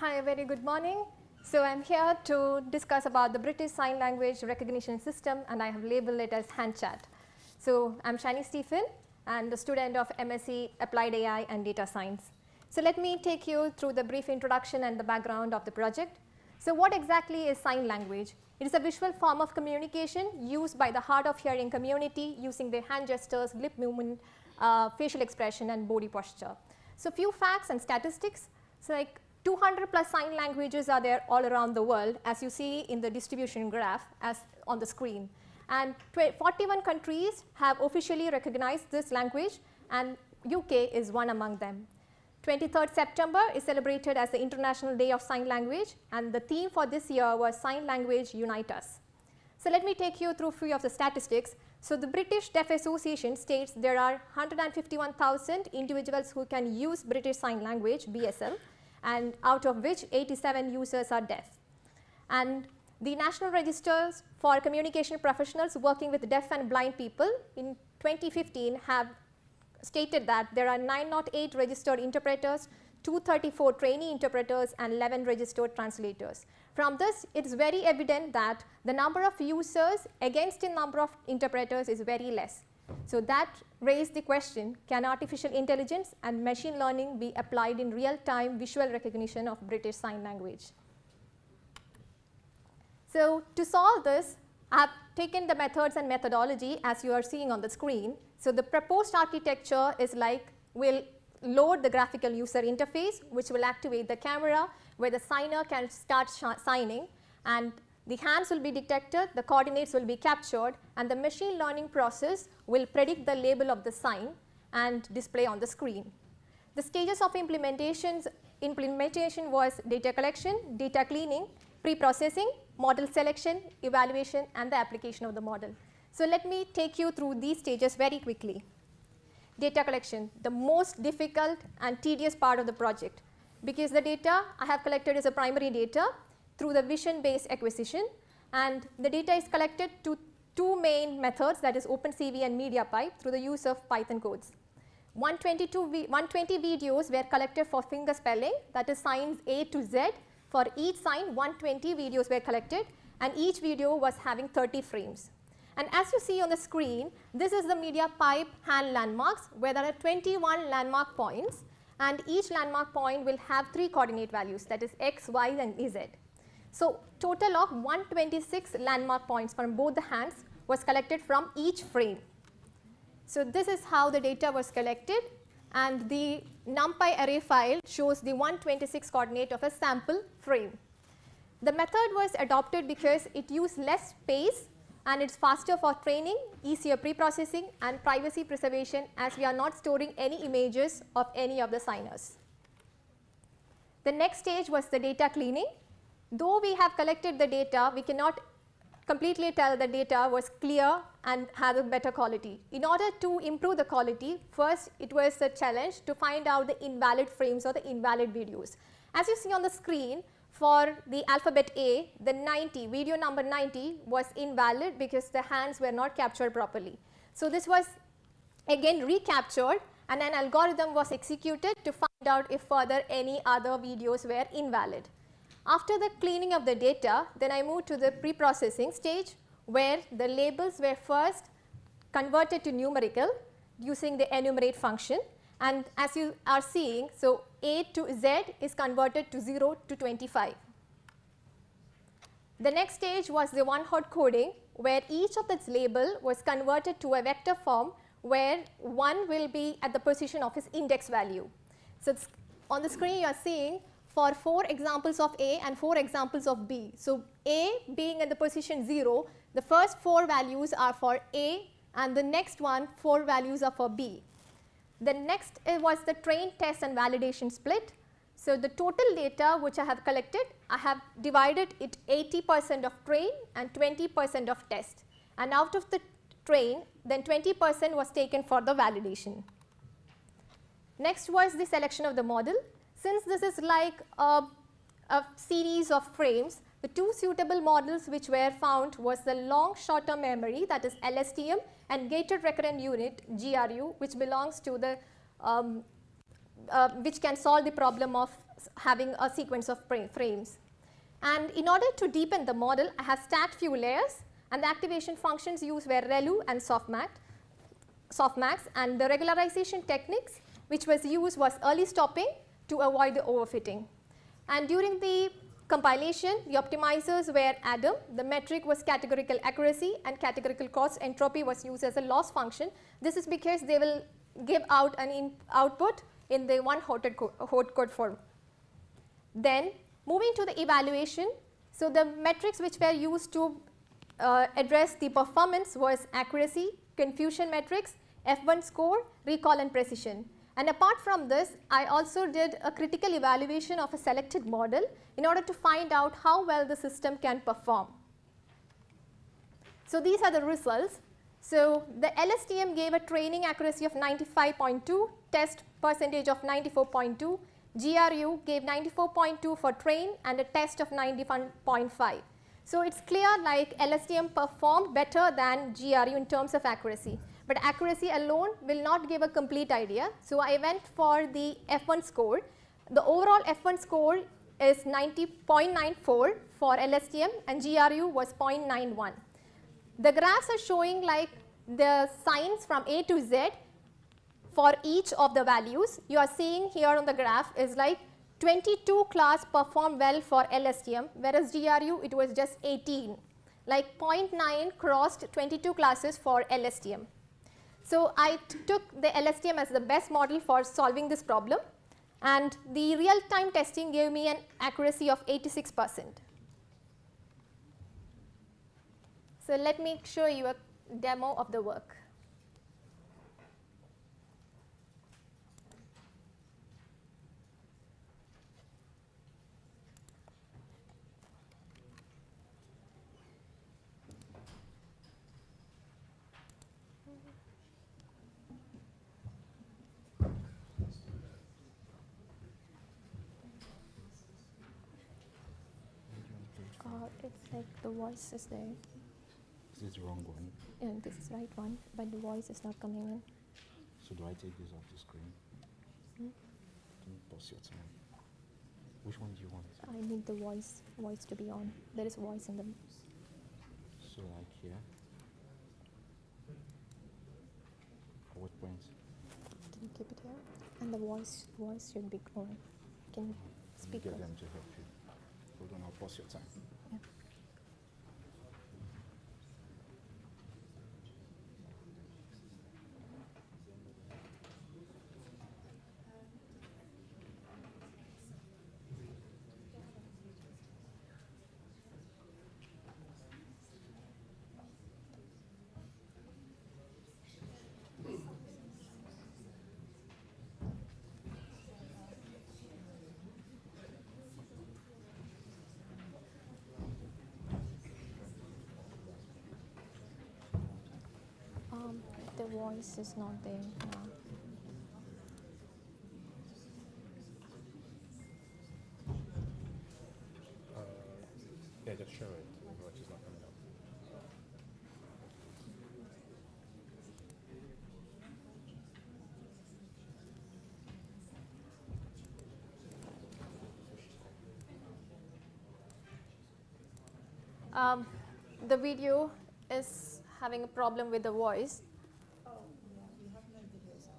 Hi, a very good morning. So I'm here to discuss about the British Sign Language Recognition System, and I have labeled it as HandChat. So I'm Shany Stephen and a student of MSc Applied AI and Data Science. So let me take you through the brief introduction and the background of the project. So what exactly is sign language? It is a visual form of communication used by the hard of hearing community using their hand gestures, lip movement, facial expression, and body posture. So few facts and statistics. So like 200 plus sign languages are there all around the world, as you see in the distribution graph as on the screen. And 41 countries have officially recognized this language, and UK is one among them. 23rd September is celebrated as the International Day of Sign Language, and the theme for this year was Sign Language Unite Us. So let me take you through a few of the statistics. So the British Deaf Association states there are 151,000 individuals who can use British Sign Language, BSL, and out of which 87 users are deaf. And the National Registers for Communication Professionals working with deaf and blind people in 2015 have stated that there are 908 registered interpreters, 234 trainee interpreters, and 11 registered translators. From this, it is very evident that the number of users against the number of interpreters is very less. So that raised the question, can artificial intelligence and machine learning be applied in real-time visual recognition of British Sign Language? So to solve this, I have taken the methods and methodology as you are seeing on the screen. So the proposed architecture is like, we'll load the graphical user interface, which will activate the camera where the signer can start signing, and the hands will be detected, the coordinates will be captured, and the machine learning process will predict the label of the sign and display on the screen. The stages of implementation was data collection, data cleaning, pre-processing, model selection, evaluation, and the application of the model. So let me take you through these stages very quickly. Data collection, the most difficult and tedious part of the project, because the data I have collected is a primary data through the vision-based acquisition, and the data is collected to two main methods, that is OpenCV and MediaPipe, through the use of Python codes. 120 videos were collected for finger spelling, that is signs A to Z. For each sign, 120 videos were collected, and each video was having 30 frames. And as you see on the screen, this is the MediaPipe hand landmarks, where there are 21 landmark points, and each landmark point will have 3 coordinate values, that is X, Y, and Z. So total of 126 landmark points from both the hands was collected from each frame. So this is how the data was collected, and the NumPy array file shows the 126 coordinate of a sample frame. The method was adopted because it used less space, and it's faster for training, easier pre-processing, and privacy preservation, as we are not storing any images of any of the signers. The next stage was the data cleaning. Though we have collected the data, we cannot completely tell the data was clear and had a better quality. In order to improve the quality, first it was a challenge to find out the invalid frames or the invalid videos. As you see on the screen, for the alphabet A, the 90, video number 90 was invalid because the hands were not captured properly. So this was again recaptured, and an algorithm was executed to find out if further any other videos were invalid. After the cleaning of the data, then I moved to the pre-processing stage, where the labels were first converted to numerical using the enumerate function. And as you are seeing, so A to Z is converted to 0 to 25. The next stage was the one-hot coding, where each of its label was converted to a vector form, where 1 will be at the position of its index value. So on the screen you are seeing for 4 examples of A and 4 examples of B. So A being at the position 0, the first 4 values are for A, and the next 4 values are for B. The next was the train, test, and validation split. So the total data which I have collected, I have divided it 80% of train and 20% of test. And out of the train, then 20% was taken for the validation. Next was the selection of the model. Since this is like a series of frames, the 2 suitable models which were found was the long short-term memory, that is LSTM, and gated recurrent unit, GRU, which belongs to the which can solve the problem of having a sequence of frames. And in order to deepen the model, I have stacked few layers, and the activation functions used were ReLU and softmax, and the regularization techniques which was used was early stopping to avoid the overfitting. And during the compilation, the optimizers were ADAM, the metric was categorical accuracy, and categorical cost entropy was used as a loss function. This is because they will give out an output in the one hot code form. Then moving to the evaluation, so the metrics which were used to address the performance was accuracy, confusion metrics, F1 score, recall and precision. And apart from this, I also did a critical evaluation of a selected model in order to find out how well the system can perform. So these are the results. So the LSTM gave a training accuracy of 95.2, test percentage of 94.2, GRU gave 94.2 for train and a test of 91.5. So it's clear like LSTM performed better than GRU in terms of accuracy. But accuracy alone will not give a complete idea. So I went for the F1 score. The overall F1 score is 90.94 for LSTM and GRU was 0.91. The graphs are showing like the signs from A to Z for each of the values. You are seeing here on the graph is like 22 class performed well for LSTM, whereas GRU it was just 18. Like 0.9 crossed 22 classes for LSTM. So I took the LSTM as the best model for solving this problem, and the real-time testing gave me an accuracy of 86%. So let me show you a demo of the work. It's like the voice is there. Is this the wrong one? And this is the right one, but the voice is not coming in. So do I take this off the screen? Can you pause your time? Which one do you want? I need the voice to be on. There is a voice in the. So like here. At what point? Can you keep it here? And the voice should be on. Can you speak? Get them to help you. Hold on, I'll pause your time. Yeah. The voice is not there now. Yeah, just show it. Otherwise it's not coming up. The video is having a problem with the voice. Oh, yeah, we have no video sound.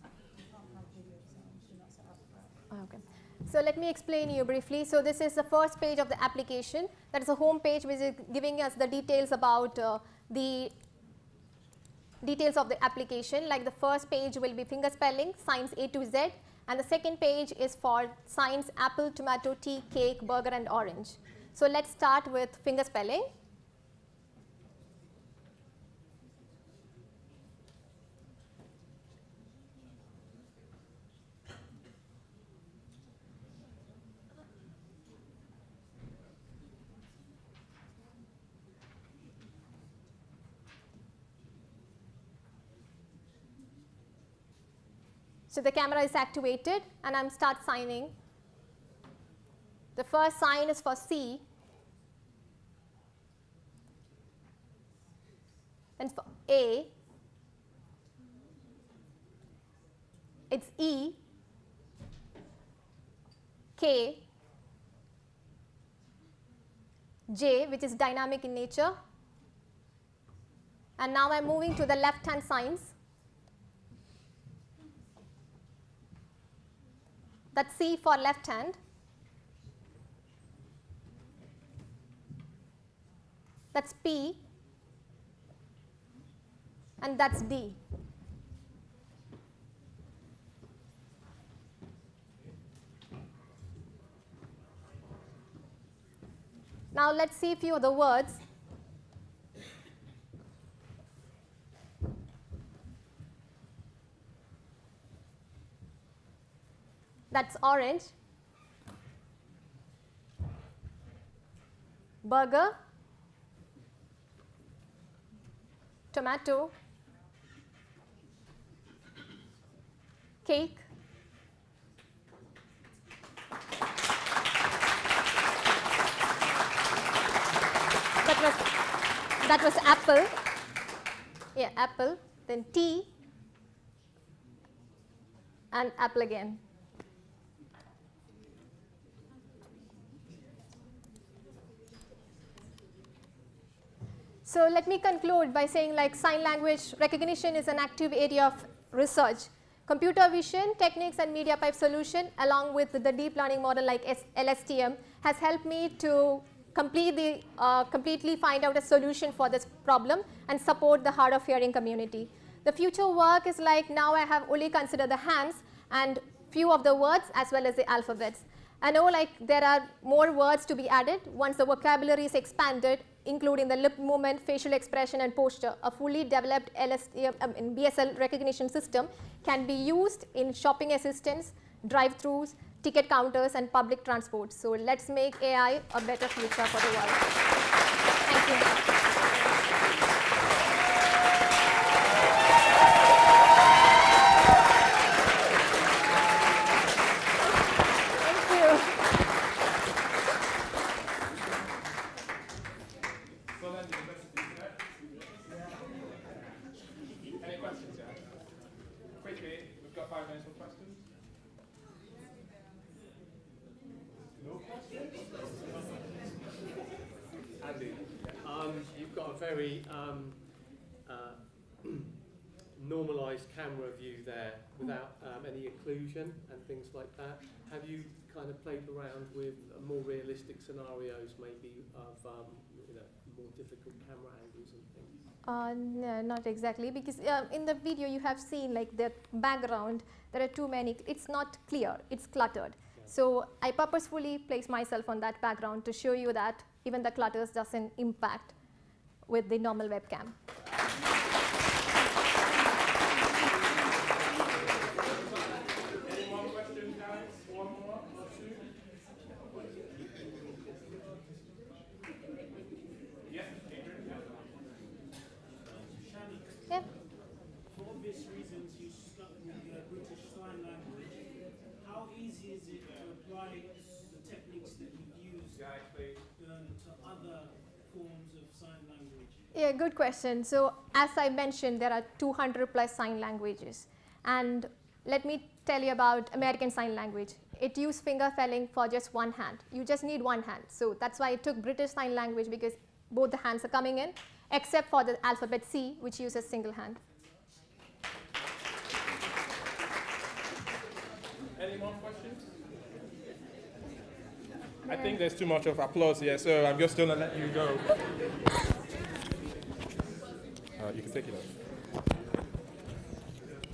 We can't have video sound, do not set up for that. Okay. So let me explain you briefly. So this is the first page of the application. That is a home page which is giving us the details about the details of the application. Like the first page will be finger spelling, signs A to Z, and the second page is for signs apple, tomato, tea, cake, burger, and orange. So let's start with finger spelling. So the camera is activated and I'm start signing. The first sign is for C. And for A, it's E. K, J, which is dynamic in nature. And now I'm moving to the left-hand signs. That's C for left hand. That's P. And that's D. Now let's see a few of the words. That's orange. Burger. Tomato. Cake. That was apple. Yeah, apple. Then tea. And apple again. So let me conclude by saying like sign language recognition is an active area of research. Computer vision techniques and media pipe solution along with the deep learning model like LSTM has helped me to completely find out a solution for this problem and support the hard of hearing community. The future work is like now I have only considered the hands and few of the words as well as the alphabets. I know like there are more words to be added once the vocabulary is expanded, including the lip movement, facial expression and posture. A fully developed BSL recognition system can be used in shopping assistants, drive-thrus, ticket counters and public transport. So let's make AI a better future for the world. Thank you. You've got a very normalized camera view there without any occlusion and things like that. Have you kind of played around with more realistic scenarios, maybe of more difficult camera angles and things? No, not exactly, because in the video you have seen like the background, there are too many, it's not clear, it's cluttered. Yeah. So I purposefully place myself on that background to show you that even the clutters doesn't impact with the normal webcam. Any more questions, guys? One more or two? Yeah, Adrian. Shany, Yeah. for obvious reasons you stuck with the British Sign Language. How easy is it to apply the techniques that you've used to other forms of sign language? Yeah, good question. So as I mentioned, there are 200 plus sign languages. And let me tell you about American Sign Language. It used finger felling for just one hand. You just need one hand. So that's why it took British Sign Language, because both the hands are coming in, except for the alphabet C, which uses single hand. Any more questions? I think there's too much of applause here, so I'm just going to let you go. You can take it off.